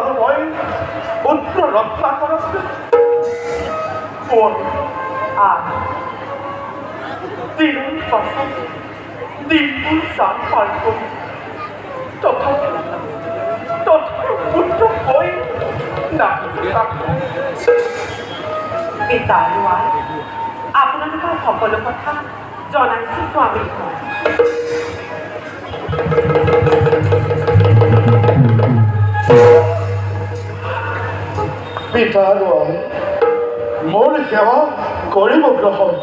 আৰু মই পুত্ৰ ৰত্নাকৰক দিনৰ পাছত দিনবোৰ চাল পাৰ কৰি তথাপি পুত্ৰ হৈ পিতা আৰু আই আপোনালোকৰ সকলো কথা জনাইছো স্বামীক পিতা আৰু আই মোৰ সেৱা কৰিব গ্ৰহণ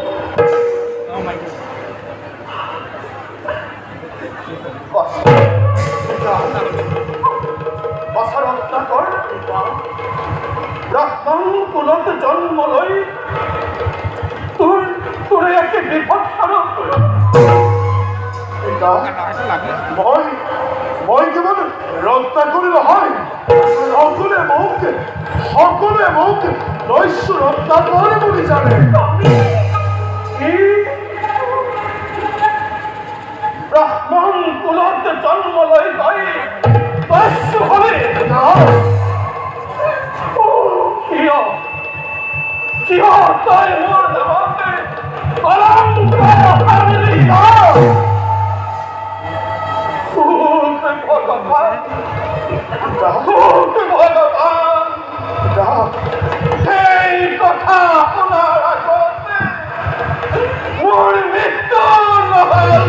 ব্ৰাহ্মণ কুলত জন্ম লৈ তোৰ একে বিভৎসৰূপ মই কেৱল ৰত্নাকৰী নহয় সকলোৱে মোক নৈশ ৰত্নাকৰ বুলি জানে ব্ৰাহ্মণ কুলত জন্ম লৈ গৈ দস্যু হলে কিয় তই মোৰ নামতে কলংক আনিলি ভগৱান সেই কথা শুনাৰ আগতে মোৰ মৃত্যু নহল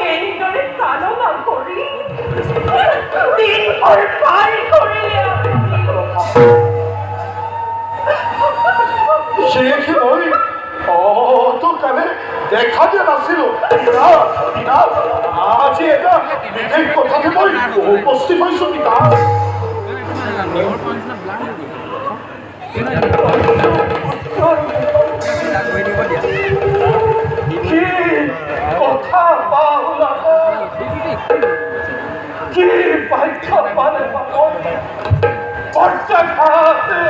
এইদৰে চালনা কৰি দিন ভৰ পাৰ কৰিলে মই অতকালে দেখা দিয়া নাছিলো আজি এটা বিশেষ কথাতে মই উপস্থিত হৈছো পিতা কথা কি বাধ্য পালে পৰ্যাঘাতে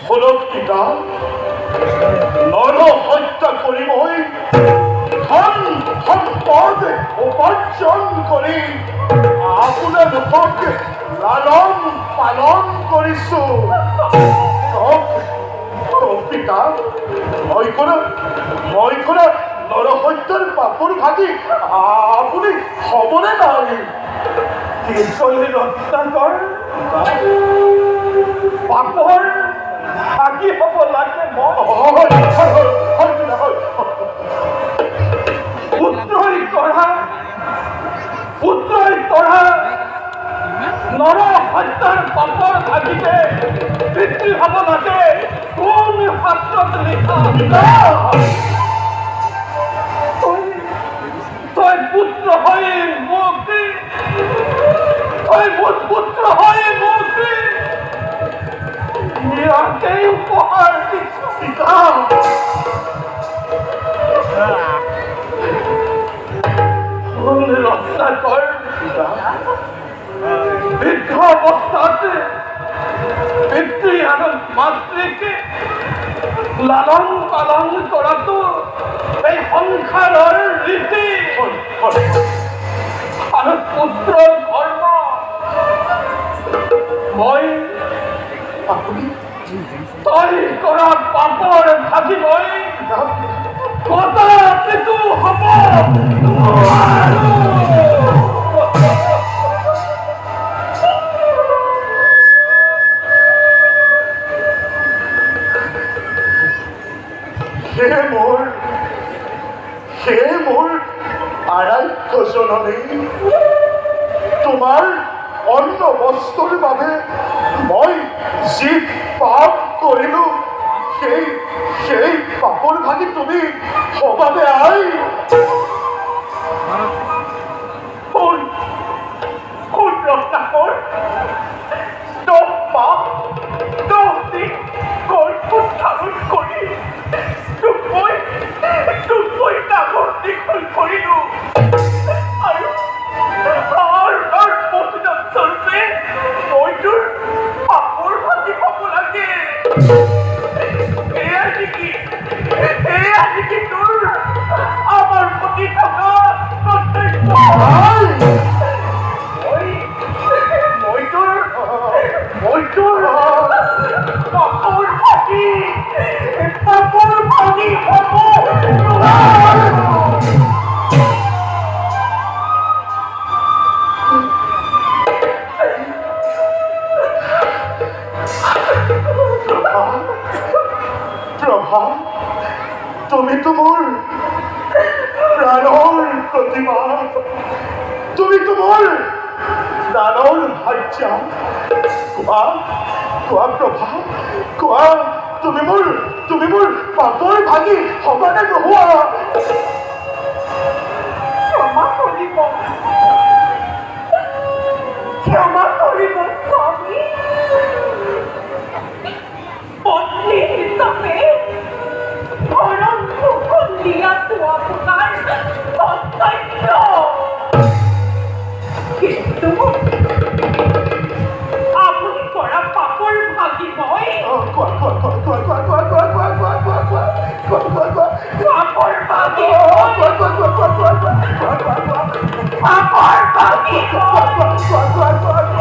শুনক পিতা নৰ হত্যা কৰি মই ধন সম্পদ উপাৰ্জন কৰি আপোনালোকক লালন পালন কৰিছো পিতা মই কৰা নৰহত্যাৰ পাপৰ ভাগি আপুনি হ'বনে নাই কি কলি ৰত্নাকৰ পাপৰ ভাগি হ'ব লাগে পুত্ৰই কৰা নৰ হত্যাৰ পাপৰ ভাগিতে বৃদ্ধি হ'ব লাগে কোন শাস্ত্ৰত লিখা তই পুত্ৰ হৈ মোক পুত্ৰ হৈ মোক ইয়াকেই উপহাৰ দিছো ৰত্নাকৰ বৃদ্ধ অৱস্থাতে পিতৃ আৰু মাতৃকে লালন পালন কৰাটো এই সংসাৰৰ ৰীতি আৰু পুত্ৰৰ ধৰ্ম মই তই কৰা পাপৰ ভাগি মই কদাপিতো হ'ব মোৰ আৰাধ্য জননী তোমাৰ অন্ন বস্তুৰ বাবে মই যি পাপ কৰিলো সেই পাপৰ ভাগি তুমি হবানে আই তুমি তো মোৰ প্ৰাণৰ ভাৰ্যা। কোৱা কোৱা প্ৰভা, কোৱা তুমি মোৰ পাপৰ ভাগি সমানে নোহোৱা। ক্ষমা কৰিব, ক্ষমা কৰিব স্বামী। পত্নী হিচাপে ভৰণ পোষণ দিয়াটো আপোনাৰ কৰ্তব্য। কিন্তু আপুনি কৰা পাপৰ ভাগি মই কোৱা কোৱা কোৱা কোৱা কোৱা কোৱা কোৱা কোৱা কোৱা কোৱা কোৱা কোৱা কোৱা কোৱা পাপৰ ভাগি কোৱা পাপৰ ভাগি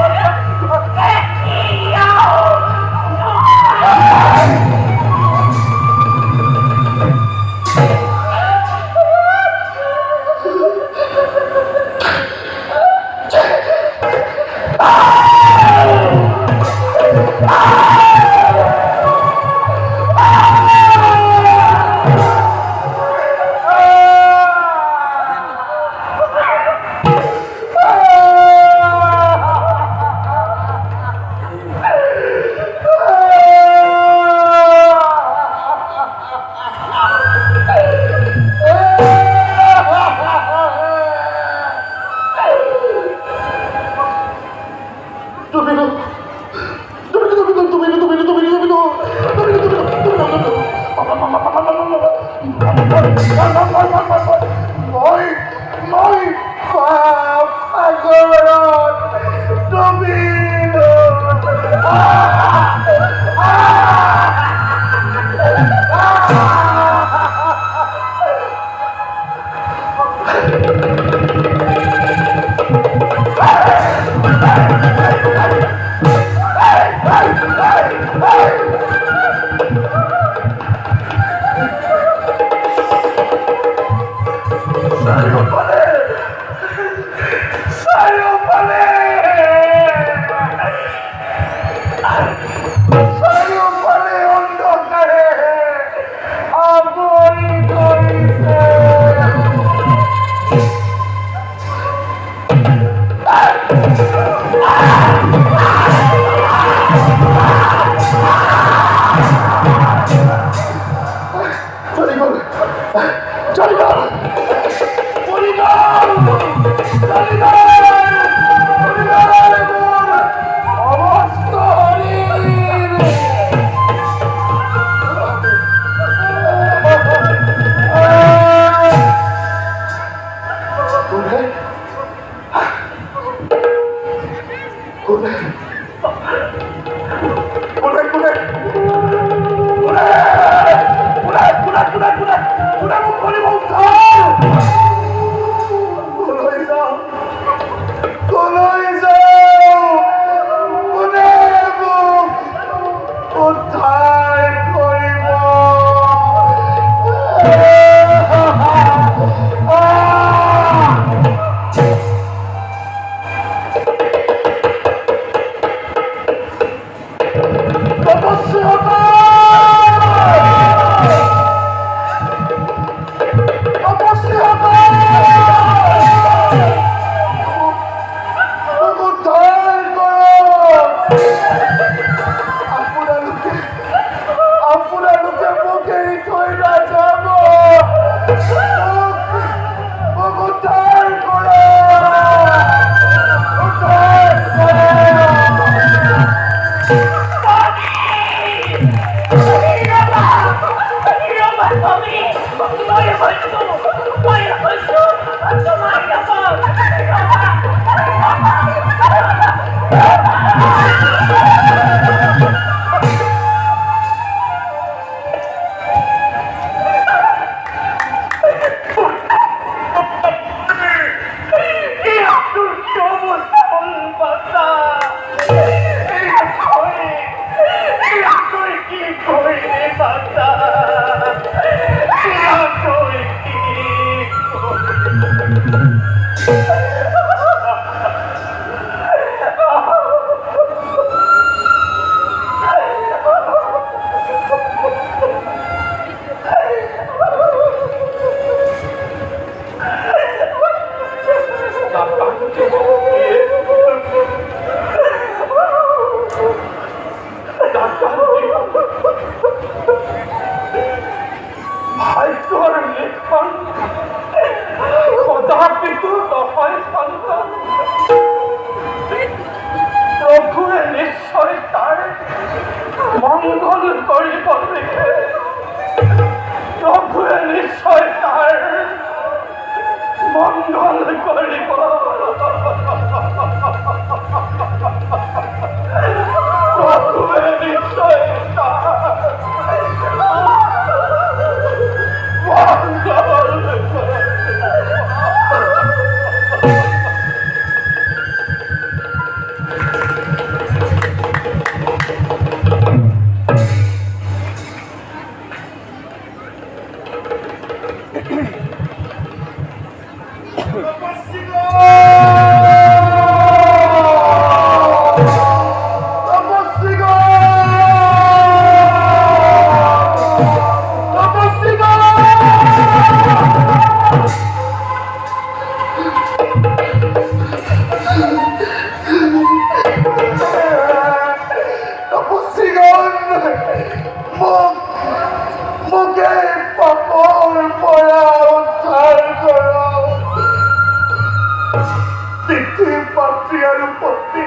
প্ৰিয়ৰ পত্নী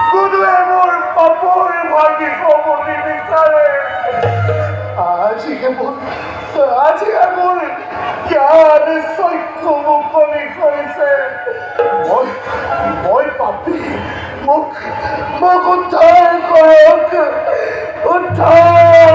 কোনোৱে মোৰ পাপৰ ভাগি ক'ব নিবিচাৰে আজিহে মোৰ জ্ঞানে চক্ষু মুকলি কৰিছে মই পাপী মোক উদ্ধাৰ কৰক উদ্ধাৰ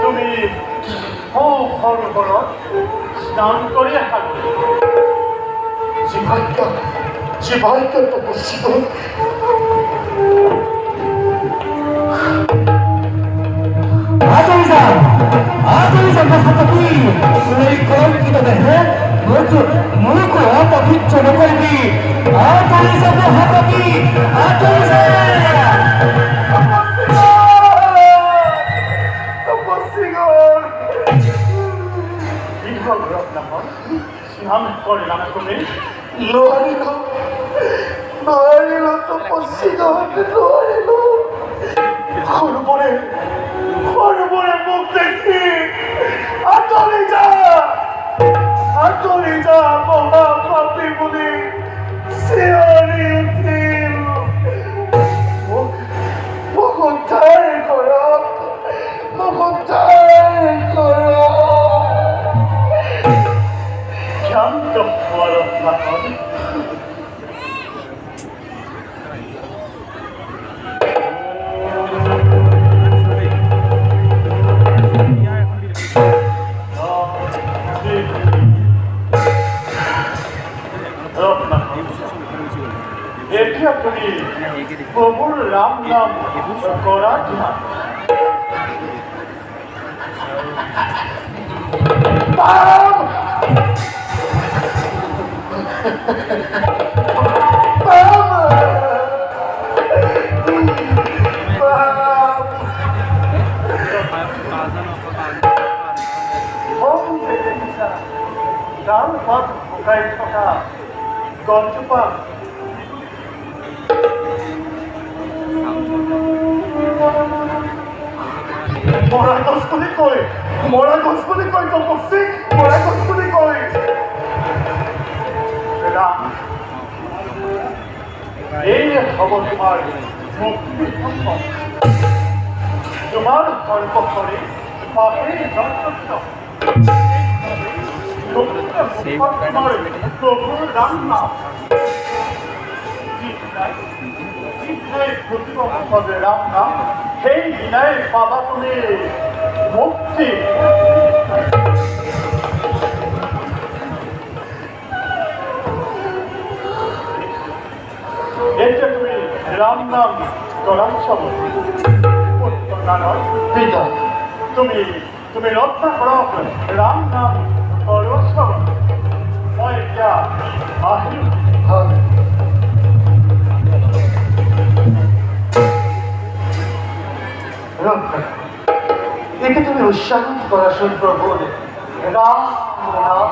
তুমি সৰোবৰত স্নান কৰি আহা জীৱাত্য তপস্যিত আচাৰিছা মহাপতি এই কলংকিত দেহে মোকো অপবিত্ৰ নকৰিবি আচাৰিছা মহাপতি আচাৰিছা স্নান কৰিলাম তুমি নোৱাৰিলো তপস্যিত নোৱাৰিলো সৰুবোৰে মোক দেখি আঁতৰি যা মহাপাপী বুলি চিঞৰি উঠিল মোক উদ্ধাৰ কৰক শান্ত হোৱাৰ ৰত্নাকৰ এতিয়া তুমি প্ৰভুৰ ৰাম নাম কৰা ধ্যান ডাল পাত শুকাই থকা গছজোপা মৰা গছ বুলি কয় তপস্বী মৰা গছ বুলি কয় ৰাম এই হ'ব তোমাৰ মুক্তি সম্ভৱ তোমাৰ সৰ্বশৰী পাপেই যন্ত্ৰস্থ প্ৰভুৰ ৰাম নাম ৰাম নাম সেই দিনাই পাবা তুমি মুক্তি এতে তুমি রাম নাম করাচ্ছ না নয় পিতা তুমি তুমি রক্ষা করো রাম নাম করছ মই এতিয়া আহিম একে তুমি উৎসাহ করাশোন প্রভু রাম রাম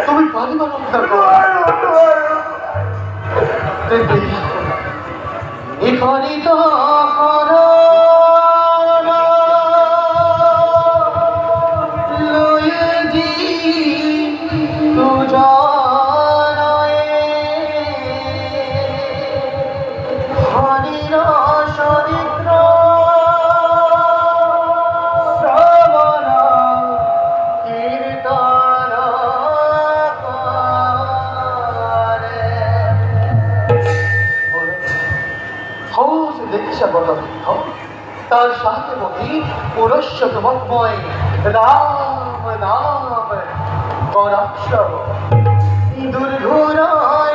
তুমি পারিবা এখানে তো তার সাথে বলি পুরস্বতময় রাম নাম করাক্ষর দুর্ঘরায়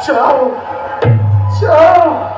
Ciao! Ciao!